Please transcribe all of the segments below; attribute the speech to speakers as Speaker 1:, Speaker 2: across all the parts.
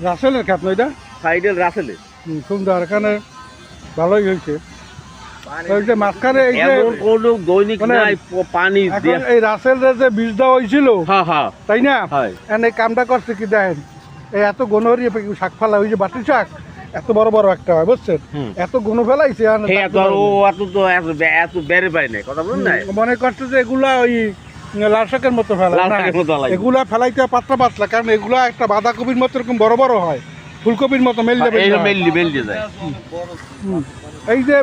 Speaker 1: রাসেলের খেত না এটা?
Speaker 2: সাইডের রাসেলে
Speaker 1: সুন্দর, এখানে ভালোই হয়েছে। ওই যে মাঝখানে এই যে
Speaker 2: এমন কোনো দৈনিক
Speaker 1: মানে
Speaker 2: নাই পানি
Speaker 1: এখন এই রাসেলের যে বীজ দেওয়া হয়েছিল,
Speaker 2: হ্যাঁ হ্যাঁ
Speaker 1: তাই না?
Speaker 2: হয়।
Speaker 1: এখন এই কামটা করছে কি দেখেন, এই এত ঘন হরিয়ে শাক ফেলা, ওই যে বাটি শাক এত বড় বড় একটা হয়, বুঝছেন? এত ঘন ফেলাইছে
Speaker 2: এত বেড়ে পাই নাই, কথা বলুন না।
Speaker 1: মনে করছে যে এগুলা ওই লাল শাকের মতো ফেলা,
Speaker 2: লাল
Speaker 1: না,
Speaker 2: শাকের মতো ফেলাই।
Speaker 1: এগুলা ফেলাইতে হয় পাতলা পাতলা, কারণ এগুলা একটা বাঁধাকপির মতো এরকম বড় বড় হয়, ফুলকপির মতো মেল যাবে।
Speaker 2: মেললি যায়।
Speaker 1: এই যে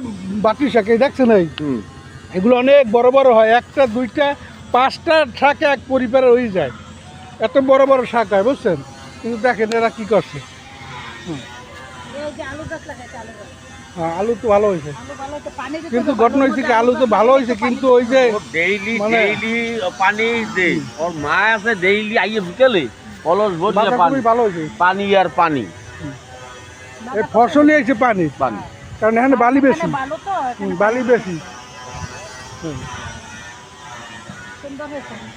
Speaker 1: বাটি শাক এই দেখছেন, এই এগুলো অনেক বড় বড় হয়, একটা দুইটা পাঁচটা শাক এক পরিবারে হয়ে যায়, এত বড় বড় শাক হয়, বুঝছেন? কিন্তু দেখেন এরা কি করছে। হ্যাঁ, আলু তো ভালো হয়েছে, কিন্তু ঘটনা হয়েছে কি, আলু তো ভালো হয়েছে, কিন্তু ওই যে
Speaker 2: ডেইলি
Speaker 1: মানে-
Speaker 2: ডেইলি পানি দে, ওর মা আছে ডেইলি আইয়ে বিকেলে অলস বসে
Speaker 1: বাঁধাকপি ভালো হয়েছে,
Speaker 2: পানি আর পানি
Speaker 1: এই ফসলই হয়েছে পানি,
Speaker 2: পানি।
Speaker 1: কারণ এখানে বালি বেশি, বালি বেশি।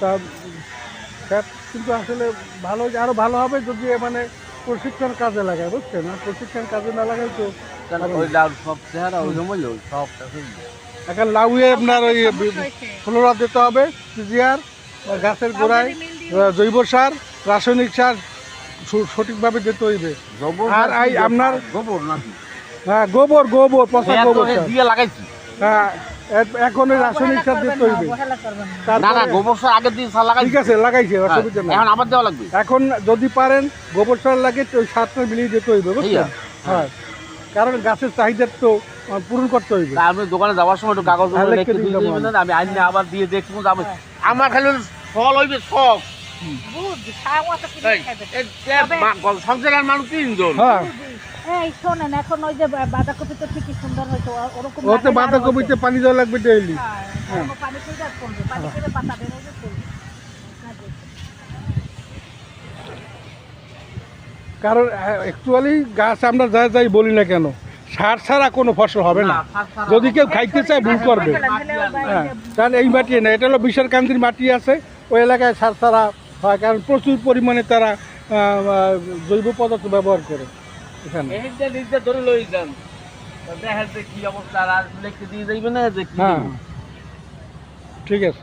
Speaker 1: তা ক্ষেত কিন্তু আসলে ভালো হয়েছে, আরো ভালো হবে যদি মানে প্রশিক্ষণ কাজে লাগায়, বুঝছেন? আর প্রশিক্ষণ কাজে না লাগাই তো
Speaker 2: ওই লাউ সব চেহারা ওই জন্য সব
Speaker 1: এখন লাউয়ে আপনার ওই ফ্লোরা দিতে হবে, সিজিআর, গাছের গোড়ায় জৈব সার, রাসায়নিক সার সঠিকভাবে দিতে হইবে। আর এই আপনার
Speaker 2: গোবর নাকি?
Speaker 1: হ্যাঁ, গোবর গোবর পচা গোবর সার।
Speaker 2: দিয়ে লাগাইছি।
Speaker 1: হ্যাঁ, এখন ওই রাসায়নিক সার দিতে হইবে।
Speaker 2: না না,
Speaker 1: তারপরে
Speaker 2: গোবর সার আগে দিয়ে সার লাগাইছি।
Speaker 1: ঠিক আছে, লাগাইছে, অসুবিধা নাই।
Speaker 2: এখন আবার দেওয়া লাগবে।
Speaker 1: এখন যদি পারেন গোবর সার লাগে ওই সারটা মিলিয়ে দিতে হইবে, বুঝছেন? হ্যাঁ, কারণ গাছের চাহিদা তো পূরণ করতে হইবে।
Speaker 2: তা আমি দোকানে যাওয়ার সময় একটু কাগজ
Speaker 1: হ্যাঁ,
Speaker 2: লিখে
Speaker 1: লিখে
Speaker 2: দিয়ে
Speaker 1: দিলাম
Speaker 2: দিবেন না, আমি আইনে আবার দিয়ে দেখবো যাবে। আমার খালি ফল হইবে সব। সংসারের মানুষ 3 জন।
Speaker 1: হ্যাঁ,
Speaker 3: এই শোনেন, এখন ওই যে বাঁধাকপি তো ঠিকই সুন্দর হয়েছে, ওরকম
Speaker 1: ওতে বাঁধাকপিতে পানি দেওয়া লাগবে ডেইলি।
Speaker 3: পানি খেয়ে করবে, পানি খেলে পাতা বেরোবে ফুল।
Speaker 1: কারণ অ্যাকচুয়ালি গাছ আমরা যাই যাই বলি না কেন, সার ছাড়া কোনো ফসল হবে না। যদি কেউ খাইতে চায় ভুল করবে। হ্যাঁ, কারণ এই মাটি না, এটা হলো বিশালকান্দির মাটি আছে, ওই এলাকায় সার ছাড়া হয়, কারণ প্রচুর পরিমাণে তারা জৈব পদার্থ ব্যবহার করে এখানে।
Speaker 2: ধরে লই যান, দেখেন কি অবস্থা, আর লিখে দিয়ে যাইবে না যে কি।
Speaker 1: হ্যাঁ, ঠিক আছে।